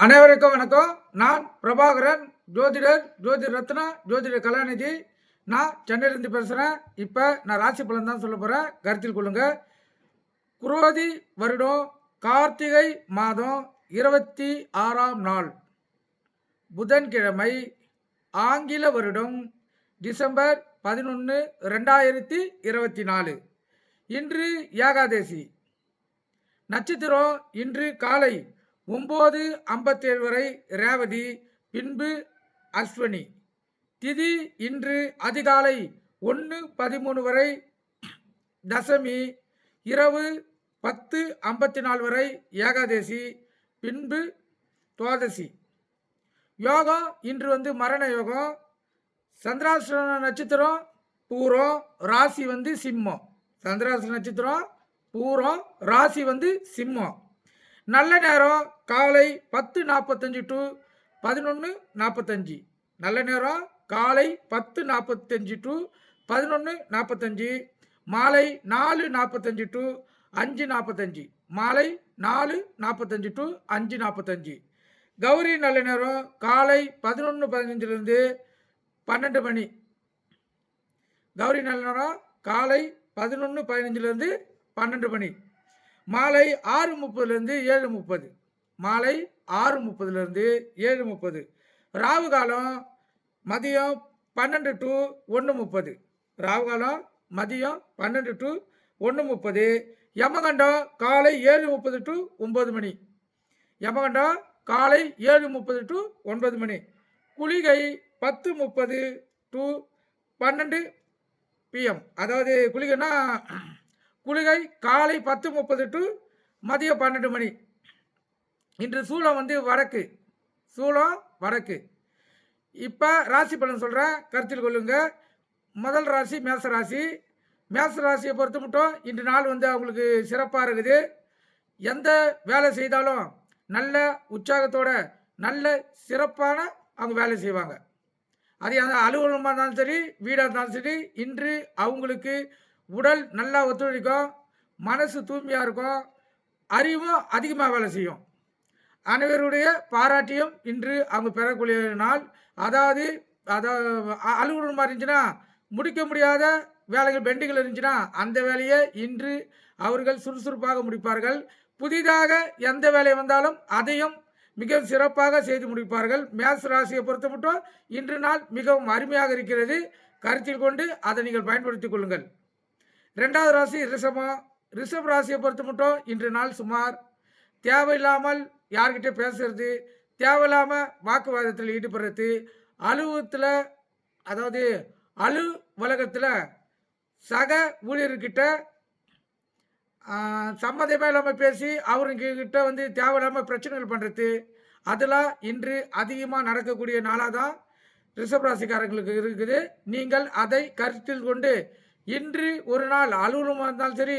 அனைவருக்கும் வணக்கம். நான் பிரபாகரன், ஜோதிடர், ஜோதிட ரத்னா, ஜோதிட கலாநிதி. நான் சென்னையிலேருந்து பேசுகிறேன். இப்போ நான் ராசி பலன் தான் சொல்ல போகிறேன், கருத்தில் கொள்ளுங்க. குரோதி வருடம் கார்த்திகை மாதம் 26ஆம் நாள் புதன்கிழமை, ஆங்கில வருடம் டிசம்பர் 11, 2024. இன்று ஏகாதசி. நட்சத்திரம் இன்று காலை 9:57 வரை ரேவதி, பின்பு அஸ்வினி. திதி இன்று அதிகாலை 1:13 வரை தசமி, இரவு 10:54 வரை ஏகாதசி, பின்பு துவாதசி. யோகம் இன்று மரண யோகம். சந்திராஷ்டம நட்சத்திரம் பூரம், ராசி சிம்மம். சந்திராஷ்டம நட்சத்திரம் பூரம், ராசி சிம்மம். நல்ல நேரம் காலை 10:45 டு 11:45. நல்ல நேரம் காலை 10:45 டு 11:45. மாலை 4:45 டு 5:45. மாலை 4:45 டு 5:45. கௌரி நல்ல நேரம் காலை 11:15 12 மணி. கௌரி நல்ல நேரம் காலை 11:15 12 மணி. மாலை 6:30 7:30. மாலை 6:30 7:30. ராகு காலம் மதியம் 12 டு 1:30. ராகு காலம் மதியம் 12 டு 1:30. யமகண்டம் காலை 7:30 டு 9 மணி. யமகண்டம் காலை 7:30 டு 9 மணி. குளிகை 10:30 டு 12 PM. அதாவது குளிகைன்னா குளிகை காலை 10:30 டு மதியம் 12 மணி. இன்று சூலம் வடக்கு. சூலம் வடக்கு. இப்போ ராசி பலன் சொல்கிறேன், கருத்தில் கொள்ளுங்க. முதல் ராசி மேச ராசி. மேச ராசியை பொறுத்த மட்டும் இன்று நாள் அவங்களுக்கு சிறப்பாக இருக்குது. எந்த வேலை செய்தாலும் நல்ல உற்சாகத்தோட நல்ல சிறப்பான அவங்க வேலை செய்வாங்க. அது அந்த அலுவலகமாக இருந்தாலும் சரி, வீடாக இருந்தாலும் சரி, இன்று அவங்களுக்கு உடல் நல்லா ஒத்துழைக்கும், மனசு தூய்மையாக இருக்கும், அறிவும் அதிகமாக வேலை செய்யும். அனைவருடைய பாராட்டியும் இன்று அவங்க பெறக்கூடிய நாள். அதாவது அலுவலகமாக இருந்துச்சுன்னா முடிக்க முடியாத வேலைகள் பெண்டிகள் இருந்துச்சுன்னா அந்த வேலையை இன்று அவர்கள் சுறுசுறுப்பாக முடிப்பார்கள். புதிதாக எந்த வேலை வந்தாலும் அதையும் மிக சிறப்பாக செய்து முடிப்பார்கள். மேச ராசியை பொறுத்த மட்டும் இன்று நாள் மிகவும் அருமையாக இருக்கிறது. கருத்தில் கொண்டு அதை நீங்கள் பயன்படுத்திக் கொள்ளுங்கள். ரெண்டாவது ராசி ரிஷபம். ரிஷப் ராசியை பொறுத்த மட்டும் இன்று நாள் சுமார். தேவையில்லாமல் யார்கிட்ட பேசுறது, தேவையில்லாமல் வாக்குவாதத்தில் ஈடுபடுறது, அலுவலகத்தில் அதாவது அலுவலகத்தில் சக ஊழியர்கிட்ட சம்மதமே இல்லாமல் பேசி அவருங்கிட்ட தேவையில்லாமல் பிரச்சனைகள் பண்ணுறது, அதெல்லாம் இன்று அதிகமாக நடக்கக்கூடிய நாளாக தான் ரிஷப் ராசிக்காரர்களுக்கு இருக்குது. நீங்கள் அதை கருத்தில் கொண்டு இன்று ஒரு நாள் அலுவலகமாக இருந்தாலும் சரி,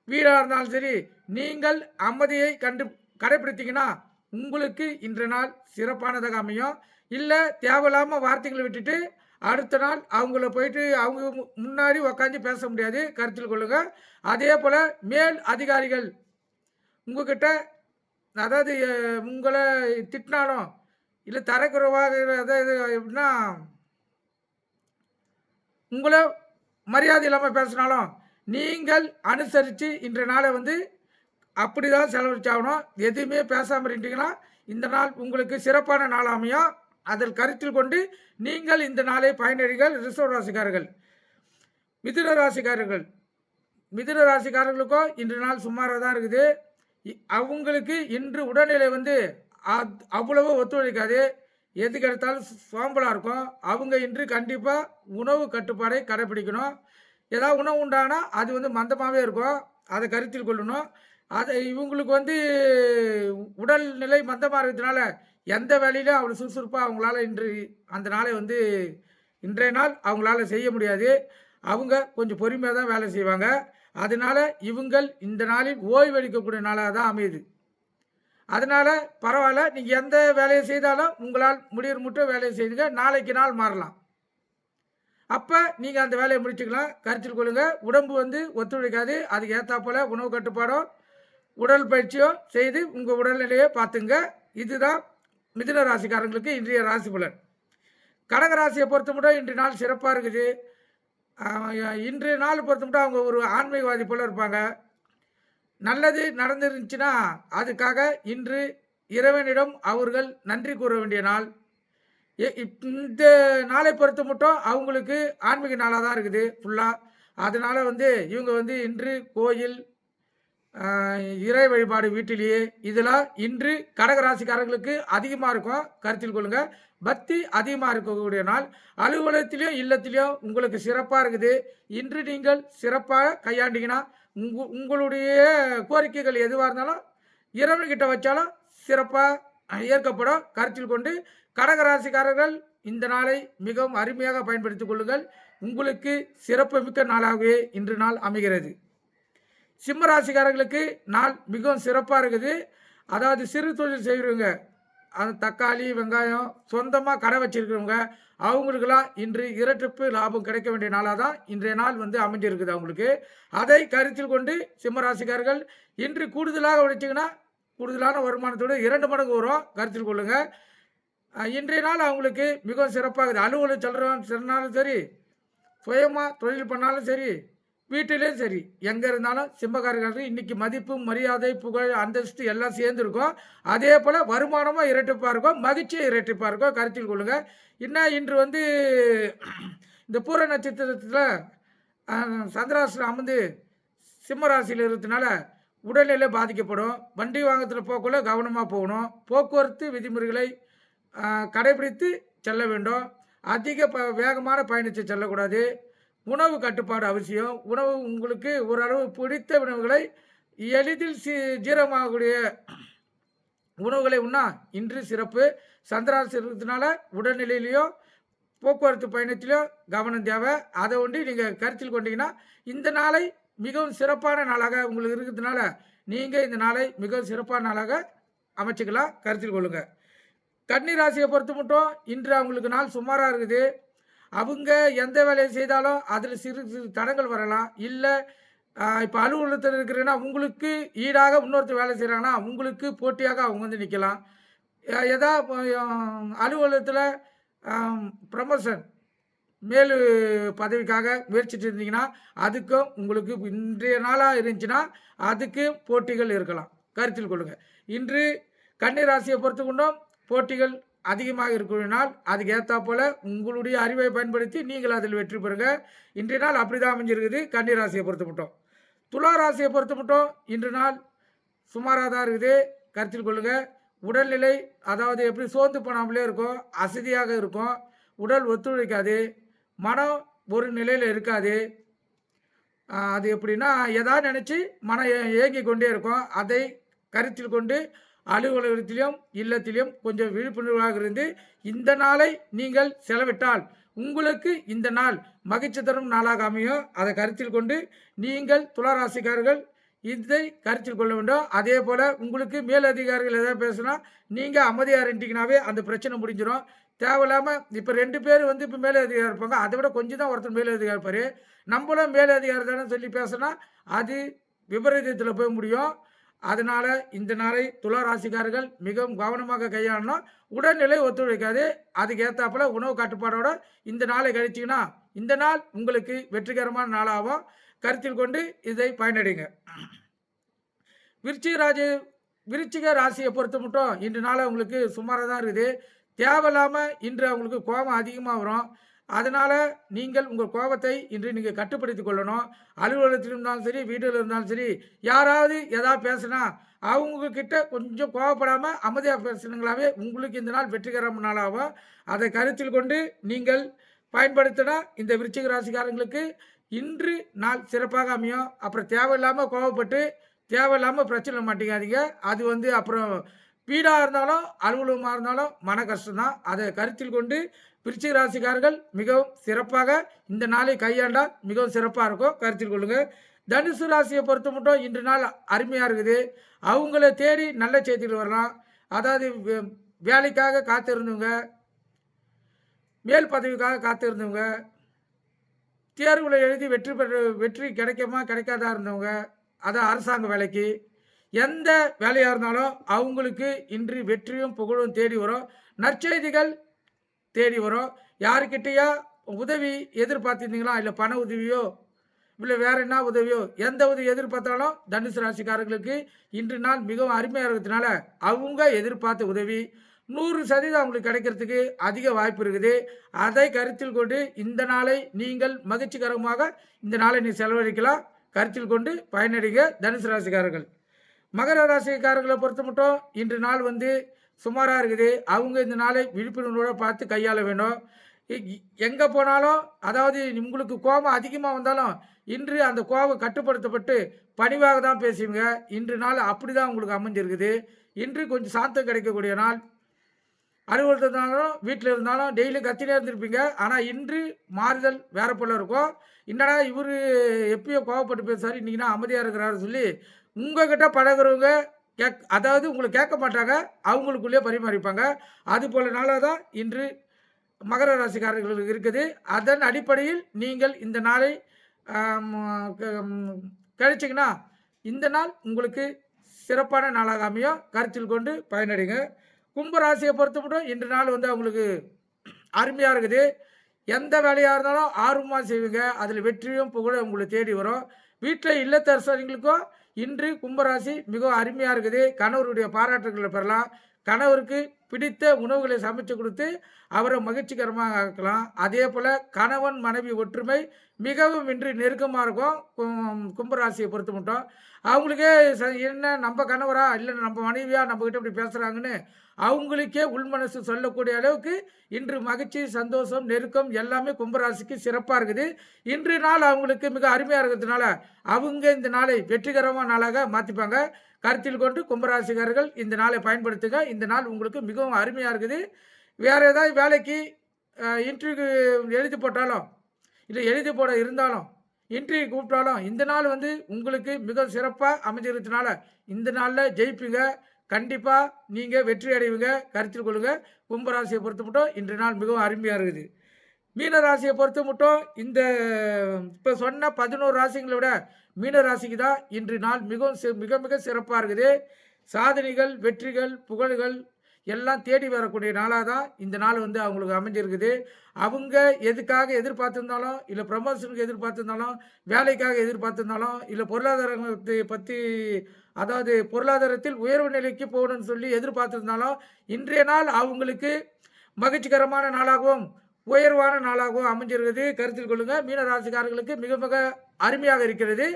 வீடாக இருந்தாலும் சரி, நீங்கள் அமைதியை கடைபிடித்தீங்கன்னா உங்களுக்கு இன்று நாள் சிறப்பானதாக அமையும். இல்லை தேவையில்லாமல் வார்த்தைகளை விட்டுட்டு அடுத்த நாள் அவங்கள போயிட்டு அவங்க முன்னாடி உக்காந்து பேச முடியாது, கருத்தில் கொள்ளுங்க. அதே போல் மேல் அதிகாரிகள் உங்ககிட்ட அதாவது உங்களை திட்டினாலும் இல்லை தரக்குறைவாக அதாவது எப்படின்னா உங்களை மரியாதை இல்லாமல் பேசினாலும் நீங்கள் அனுசரித்து இன்றைய நாளை அப்படி தான் செலவழிச்சாகணும். எதுவுமே பேசாமல் இருந்தீங்கன்னா இந்த நாள் உங்களுக்கு சிறப்பான நாள் அமையும். அதில் கருத்தில் கொண்டு நீங்கள் இந்த நாளை பயனடைகள். ரிஷப ராசிக்காரர்கள். மிதுன ராசிக்காரர்கள். மிதுன ராசிக்காரர்களுக்கும் இன்று நாள் சுமாராக தான் இருக்குது. அவங்களுக்கு இன்று உடல்நிலை அவ்வளவு ஒத்துழைக்காது. எதுக்கு எடுத்தாலும் சோம்பலாக இருக்கும். அவங்க இன்று கண்டிப்பாக உணவு கட்டுப்பாடை கடைப்பிடிக்கணும். ஏதாவது உணவு உண்டானா அது மந்தமாகவே இருக்கும், அதை கருத்தில் கொள்ளணும். அதை இவங்களுக்கு உடல்நிலை மந்தமாக இருக்கிறதுனால எந்த வேலையிலும் அவ்வளோ சுறுசுறுப்பாக அவங்களால இன்று அந்த நாளை இன்றைய நாள் அவங்களால செய்ய முடியாது. அவங்க கொஞ்சம் பொறுமையாக தான் வேலை செய்வாங்க. அதனால இவங்கள் இந்த நாளில் ஓய்வெடுக்கக்கூடிய நாளாக தான் அமையுது. அதனால் பரவாயில்ல, நீங்கள் எந்த வேலையை செய்தாலும் உங்களால் முடிகிற மட்டும் வேலையை செய்துங்க. நாளைக்கு நாள் மாறலாம். அப்போ நீங்கள் அந்த வேலையை முடிச்சுக்கலாம். கருத்தில் கொள்ளுங்கள். உடம்பு ஒத்துழைக்காது. அதுக்கு ஏற்றாப்போல் உணவு கட்டுப்பாடும் உடல் பயிற்சியும் செய்து உங்கள் உடல்நிலையை பார்த்துங்க. இதுதான் மிதுன ராசிக்காரங்களுக்கு இன்றைய ராசி பலன். கடக ராசியை பொறுத்த மட்டும் இன்றைய நாள் சிறப்பாக இருக்குது. இன்றைய நாள் பொறுத்த மட்டும் அவங்க ஒரு ஆன்மீகவாதி போல இருப்பாங்க. நல்லது நடந்துருந்துச்சுன்னா அதுக்காக இன்று இறைவனிடம் அவர்கள் நன்றி கூற வேண்டிய நாள். இந்த நாளை பொறுத்த மட்டும் அவங்களுக்கு ஆன்மீக நாளாக தான் இருக்குது ஃபுல்லாக. அதனால் இவங்க இன்று கோயில், இறை வழிபாடு வீட்டிலேயே இதெல்லாம் இன்று கடகராசிக்காரர்களுக்கு அதிகமாக இருக்கும். கருத்தில் கொள்ளுங்க. பக்தி அதிகமாக இருக்கக்கூடிய நாள். அலுவலகத்திலையும் இல்லத்திலையும் உங்களுக்கு சிறப்பாக இருக்குது. இன்று நீங்கள் சிறப்பாக கையாண்டிங்கன்னா உங்களுடைய கோரிக்கைகள் எதுவாக இருந்தாலும் இறைவன்கிட்ட வச்சாலும் சிறப்பாக ஏற்கப்படும். கருத்தில் கொண்டு கடகராசிக்காரர்கள் இந்த நாளை மிகவும் அருமையாக பயன்படுத்திக் கொள்ளுங்கள். உங்களுக்கு சிறப்பு மிக்க நாளாகவே இன்று நாள் அமைகிறது. சிம்ம ராசிக்காரர்களுக்கு நாள் மிகவும் சிறப்பாக இருக்குது. அதாவது சிறு தொழில் செய்கிறவங்க, அது தக்காளி வெங்காயம் சொந்தமாக கடை வச்சிருக்கிறவங்க அவங்களுக்கெல்லாம் இன்று இரட்டிப்பு லாபம் கிடைக்க வேண்டிய நாளாக தான் இன்றைய நாள் அமைஞ்சிருக்குது அவங்களுக்கு. அதை கருத்தில் கொண்டு சிம்ம ராசிக்காரர்கள் இன்று கூடுதலாக உழைச்சிங்கன்னா கூடுதலான வருமானத்தோடு 2 மடங்கு வரும். கருத்தில் கொள்ளுங்கள். இன்றைய நாள் அவங்களுக்கு மிகவும் சிறப்பாகுது. அலுவலகம் செல்றாலும் சரி, சுயமாக தொழில் பண்ணாலும் சரி, வீட்டிலேயும் சரி, எங்கே இருந்தாலும் சிம்மக்காரர்களுக்கு இன்றைக்கி மதிப்பு, மரியாதை, புகழ், அந்தஸ்து எல்லாம் சேர்ந்துருக்கும். அதே போல் வருமானமும் இரட்டிப்பாக இருக்கும், மகிழ்ச்சியும் இரட்டிப்பாக இருக்கும். கருத்தில் கொள்ளுங்கள். இன்னும் இன்று இந்த பூர நட்சத்திரத்தில் சந்திராசிரம் அமர்ந்து சிம்ம ராசியில் இருக்கிறதுனால உடல்நிலை பாதிக்கப்படும். வண்டி வாகனத்தில் போக்குள்ள கவனமாக போகணும். போக்குவரத்து விதிமுறைகளை கடைபிடித்து செல்ல வேண்டும். அதிக வேகமான பயணித்து செல்லக்கூடாது. உணவு கட்டுப்பாடு அவசியம். உணவு உங்களுக்கு ஓரளவு பிடித்த உணவுகளை எளிதில் ஜீரணமாகக்கூடிய உணவுகளை உண்ணா இன்று சிறப்பு. சந்திராசிரத்தினால உடல்நிலையிலையோ போக்குவரத்து பயணத்திலையோ கவனம் தேவை. அதை நீங்கள் கருத்தில் கொண்டீங்கன்னா இந்த நாளை மிகவும் சிறப்பான நாளாக உங்களுக்கு இருக்கிறதுனால நீங்கள் இந்த நாளை மிகவும் சிறப்பான நாளாக அமைச்சிக்கலாம். கருத்தில் கொள்ளுங்கள். கன்னி ராசியை பொறுத்த மட்டும் இன்று அவங்களுக்கு நாள் சுமாராக இருக்குது. அவங்க எந்த வேலையை செய்தாலும் அதில் சிறு சிறு தடங்கள் வரலாம். இல்லை இப்போ அலுவலகத்தில் இருக்கிறீங்கன்னா உங்களுக்கு ஈடாக இன்னொருத்தர் வேலை செய்கிறாங்கன்னா உங்களுக்கு போட்டியாக அவங்க நிற்கலாம். அலுவலகத்தில் ப்ரமோஷன் மேல் பதவிக்காக முயற்சிட்டு இருந்தீங்கன்னா அதுக்கும் உங்களுக்கு இன்றைய நாளாக இருந்துச்சுன்னா அதுக்கு போட்டிகள் இருக்கலாம். கருத்தில் கொள்ளுங்கள். இன்று கன்னி ராசியை பொறுத்து கொண்டும் போட்டிகள் அதிகமாக இருக்கிறனால் அதுக்கு ஏற்றா போல் உங்களுடைய அறிவை பயன்படுத்தி நீங்கள் அதில் வெற்றி பெறுங்க. இன்றைய நாள் அப்படி தான் அமைஞ்சிருக்குது கன்னி ராசியை பொறுத்த மட்டும். துலா ராசியை பொறுத்த மட்டும் இன்று நாள் சுமாராக தான் இருக்குது. கருத்தில் கொள்ளுங்கள். உடல்நிலை அதாவது எப்படி சோர்ந்து போனாமலே இருக்கும், அசதியாக இருக்கும், உடல் ஒத்துழைக்காது, மனம் ஒரு நிலையில் இருக்காது. அது எப்படின்னா எதாவது நினச்சி மனம் ஏங்கி கொண்டே இருக்கும். அதை கருத்தில் கொண்டு அலுவலகத்திலும் இல்லத்திலும் கொஞ்சம் விழிப்புணர்வாக இருந்து இந்த நாளை நீங்கள் செலவிட்டால் உங்களுக்கு இந்த நாள் மகிழ்ச்சி தரும் நாளாக அமையும். அதை கருத்தில் கொண்டு நீங்கள் துளாராசிக்காரர்கள் இதை கருத்தில் கொள்ள வேண்டும். அதே போல் உங்களுக்கு மேலதிகாரிகள் எதாவது பேசுனா நீங்கள் அமைதியாக இருந்தீங்கன்னாவே அந்த பிரச்சனை முடிஞ்சிடும். தேவையில்லாமல் இப்போ 2 பேர் இப்போ மேலதிகாரி இருப்பாங்க, அதை விட கொஞ்சம் தான் ஒருத்தர் மேலதிகாரி இருப்பார். நம்மளும் மேலதிகாரி தானே சொல்லி பேசினா அது விபரீதத்தில் போய் முடியும். அதனால் இந்த நாளை துலா ராசிக்காரர்கள் மிகவும் கவனமாக கையாளணும். உடல்நிலை ஒத்துழைக்காது. அதுக்கு ஏற்றாப்புல உணவு கட்டுப்பாடோட இந்த நாளை கழிச்சிங்கன்னா இந்த நாள் உங்களுக்கு வெற்றிகரமான நாளாகும். கருத்தில் கொண்டு இதை பயனடைங்க. விருச்சிக ராசியை பொறுத்த மட்டும் இன்று நாள் உங்களுக்கு சுமாராக தான் இருக்குது. தேவையில்லாமல் இன்று அவங்களுக்கு கோபம் அதிகமாக வரும். அதனால் நீங்கள் உங்கள் கோபத்தை இன்று நீங்கள் கட்டுப்படுத்தி கொள்ளணும். அலுவலகத்தில் இருந்தாலும் சரி, வீட்டில் இருந்தாலும் சரி, யாராவது எதாவது பேசுனா அவங்கக்கிட்ட கொஞ்சம் கோவப்படாமல் அமைதியாக பேசுனங்களாவே உங்களுக்கு இந்த நாள் வெற்றிகரமான நாளாகும். அதை கருத்தில் கொண்டு நீங்கள் பயன்படுத்தினா இந்த விருச்சிக ராசிக்காரங்களுக்கு இன்று நாள் சிறப்பாக அமையும். அப்புறம் தேவையில்லாமல் கோவப்பட்டு தேவையில்லாமல் பிரச்சனை மாட்டேங்காதீங்க. அது அப்புறம் வீடாக இருந்தாலும் அலுவலகமாக இருந்தாலும் மன கஷ்டம்தான். அதை கருத்தில் கொண்டு விருச்சிக ராசிக்காரர்கள் மிகவும் சிறப்பாக இந்த நாளை கையாண்டால் மிகவும் சிறப்பாக இருக்கும். கருத்தில் கொள்ளுங்கள். தனுசு ராசியை பொறுத்த மட்டும் இன்று நாள் அருமையாக இருக்குது. அவங்கள தேடி நல்ல செய்திகள் வரலாம். அதாவது வேலைக்காக காத்திருந்தவங்க, மேல் பதவிக்காக காத்திருந்தவங்க, தேர்வுகளை எழுதி வெற்றி கிடைக்குமா கிடைக்காதா இருந்தவங்க, அதான் அரசாங்க வேலைக்கு எந்த வேலையாக இருந்தாலும் அவங்களுக்கு இன்று வெற்றியும் புகழும் தேடி வரும். நற்செய்திகள் தேடி வரும். யாருக்கிட்டேயா உதவி எதிர்பார்த்திருந்தீங்களா, இல்லை பண உதவியோ, இல்லை வேற என்ன உதவியோ, எந்த உதவி எதிர்பார்த்தாலும் தனுசு ராசிக்காரர்களுக்கு இன்று நாள் மிகவும் அருமையாக இருக்கிறதுனால அவங்க எதிர்பார்த்த உதவி 100% அவங்களுக்கு கிடைக்கிறதுக்கு அதிக வாய்ப்பு இருக்குது. அதை கருத்தில் கொண்டு இந்த நாளை நீங்கள் மகிழ்ச்சிகரமாக இந்த நாளை நீ செலவழிக்கலாம். கருத்தில் கொண்டு பயனடைங்க தனுசு ராசிக்காரர்கள். மகர ராசிக்காரர்களை பொறுத்த மட்டும் இன்று நாள் வந்து சுமாராக இருக்குது. அவங்க இந்த நாளை விழிப்புணர்வோடு பார்த்து கையாள வேணும். எங்கே போனாலும், அதாவது உங்களுக்கு கோபம் அதிகமாக வந்தாலும் இன்று அந்த கோபம் கட்டுப்படுத்தப்பட்டு பணிவாக தான் பேசுவீங்க. இன்று நாள் அப்படி தான் உங்களுக்கு அமைஞ்சிருக்குது. இன்று கொஞ்சம் சாந்தம் கிடைக்கக்கூடிய நாள். அலுவலகத்தில் இருந்தாலும் வீட்டில் இருந்தாலும் டெய்லி கத்தினே இருந்திருப்பீங்க. ஆனால் இன்று மாறுதல் வேற போல இருக்கும். என்னடா இவர் எப்பயோ கோவப்பட்டு பேசுறாரு, இன்றைக்கினா அமைதியாக இருக்கிறாரு சொல்லி உங்ககிட்ட பழகிறவங்க அதாவது உங்களை கேட்க மாட்டாங்க, அவங்களுக்குள்ளேயே பரிமாறிப்பாங்க. அது போல நாளாக தான் இன்று மகர ராசிக்காரர்களுக்கு இருக்குது. அதன் அடிப்படையில் நீங்கள் இந்த நாளை கழிச்சிங்கன்னா இந்த நாள் உங்களுக்கு சிறப்பான நாளாக அமையும். கருத்தில் கொண்டு பயனடைங்க. கும்பராசியை பொறுத்த மட்டும் இன்று நாள் வந்து அவங்களுக்கு அருமையாக இருக்குது. எந்த வேலையாக இருந்தாலும் ஆர்வமாக செய்வீங்க. அதில் வெற்றியும் புகழும் உங்களை தேடி வரும். வீட்டில் இல்லத்தரசர்களுக்கும் இன்று கும்பராசி மிகவும் அருமையாக இருக்குது. கணவருடைய பாராட்டுகளை பெறலாம். கணவருக்கு பிடித்த உணவுகளை சமைச்சு கொடுத்து அவரை மகிழ்ச்சிகரமாக ஆக்கலாம். அதே போல் கணவன் மனைவி ஒற்றுமை மிகவும் இன்று நெருக்கமாக இருக்கும். கும்பராசியை பொறுத்த மட்டும் அவங்களுக்கே என்ன நம்ம கணவரா இல்லை நம்ம மனைவியா நம்மக்கிட்ட இப்படி பேசுகிறாங்கன்னு அவங்களுக்கே உள்மனசு சொல்லக்கூடிய அளவுக்கு இன்று மகிழ்ச்சி, சந்தோஷம், நெருக்கம் எல்லாமே கும்பராசிக்கு சிறப்பாக இருக்குது. இன்று நாள் அவங்களுக்கு மிக அருமையாக இருக்கிறதுனால அவங்க இந்த நாளை வெற்றிகரமான நாளாக மாற்றிப்பாங்க. கருத்தில் கொண்டு கும்பராசிக்காரர்கள் இந்த நாளை பயன்படுத்துங்க. இந்த நாள் உங்களுக்கு மிகவும் அருமையாக இருக்குது. வேறு ஏதாவது வேலைக்கு இன்டர்வியூ எழுதி போட்டாலும், இல்லை எழுதி போட இருந்தாலும், இன்டர்வியூ கூப்பிட்டாலும் இந்த நாள் வந்து உங்களுக்கு மிக சிறப்பாக அமைஞ்சிருக்கிறதுனால இந்த நாளில் ஜெயிப்பீங்க. கண்டிப்பாக நீங்கள் வெற்றி அடைவீங்க. கருத்தில் கொள்ளுங்கள். கும்பராசியை பொறுத்த மட்டும் இன்று நாள் மிகவும் அருமையாக இருக்குது. மீன ராசியை பொறுத்த மட்டும் இந்த இப்போ சொன்ன 11 ராசிகளை விட மீன ராசிக்கு தான் இன்று நாள் மிகவும் மிக மிக சிறப்பாக இருக்குது. சாதனைகள், வெற்றிகள், புகழ்கள் எல்லாம் தேடி வரக்கூடிய நாளாக தான் இந்த நாள் வந்து அவங்களுக்கு அமைஞ்சிருக்குது. அவங்க எதுக்காக எதிர்பார்த்துருந்தாலும், இல்லை ப்ரமோஷனுக்கு எதிர்பார்த்துருந்தாலும், வேலைக்காக எதிர்பார்த்துருந்தாலும், இல்லை பொருளாதாரத்தை பற்றி, அதாவது பொருளாதாரத்தில் உயர்வு நிலைக்கு போகணும்னு சொல்லி எதிர்பார்த்துருந்தாலும் இன்றைய நாள் அவங்களுக்கு மகிழ்ச்சிகரமான நாளாகவும் உயர்வான நாளாகவும் அமைஞ்சிருக்குது. கருத்தில் கொள்ளுங்கள். மீன ராசிக்காரர்களுக்கு மிக மிக அருமையாக இருக்கிறது.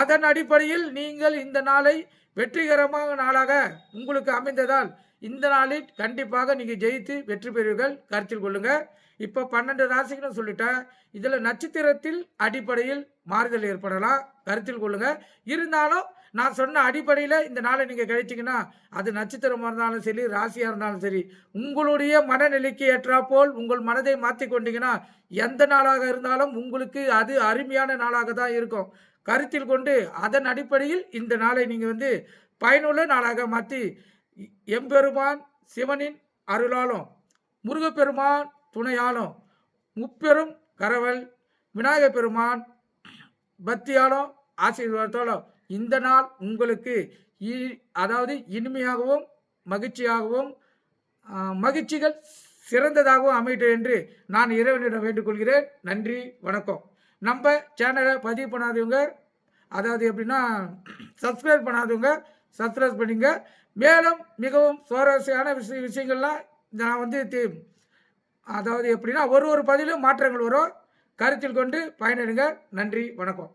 அதன் அடிப்படையில் நீங்கள் இந்த நாளை வெற்றிகரமான நாளாக உங்களுக்கு அமைந்ததால் இந்த நாளில் கண்டிப்பாக நீங்கள் ஜெயித்து வெற்றி பெறுவீர்கள். கருத்தில் கொள்ளுங்கள். இப்போ 12 ராசிகளும் சொல்லிட்டேன். இதில் நட்சத்திரத்தில் அடிப்படையில் மாறுதல் ஏற்படலாம். கருத்தில் கொள்ளுங்கள். இருந்தாலும் நான் சொன்ன அடிப்படையில் இந்த நாளை நீங்கள் கழிச்சிங்கன்னா அது நட்சத்திரமாக இருந்தாலும் சரி, ராசியாக இருந்தாலும் சரி, உங்களுடைய மனநிலைக்கு ஏற்றாப்போல் உங்கள் மனதை மாற்றி கொண்டீங்கன்னா எந்த நாளாக இருந்தாலும் உங்களுக்கு அது அருமையான நாளாக தான் இருக்கும். கருத்தில் கொண்டு அதன் அடிப்படையில் இந்த நாளை நீங்கள் வந்து பயனுள்ள நாளாக மாற்றி எம்பெருமான் சிவனின் அருளாலும் முருகப்பெருமான் துணையாலும் முப்பெரும் கடவுள் விநாயகப் பெருமான் பக்தியாலும் ஆசீர்வாதத்தாலும் இந்த நாள் உங்களுக்கு அதாவது இனிமையாகவும் மகிழ்ச்சியாகவும் மகிழ்ச்சிகள் சிறந்ததாகவும் அமையட்டும் என்று நான் இறைவனிடம் வேண்டுகொள்கிறேன். நன்றி, வணக்கம். நம்ம சேனலை பதிவு பண்ணாதவங்க, அதாவது எப்படின்னா சப்ஸ்கிரைப் பண்ணாதவங்க சப்ஸ்கிரைப் பண்ணிங்க. மேலும் மிகவும் சுவாரஸ்யமான விஷயங்கள்லாம் நான் வந்து அதாவது எப்படின்னா ஒரு பதிலும் மாற்றங்கள் வரும். கருத்தில் கொண்டு பயனிடுங்க. நன்றி, வணக்கம்.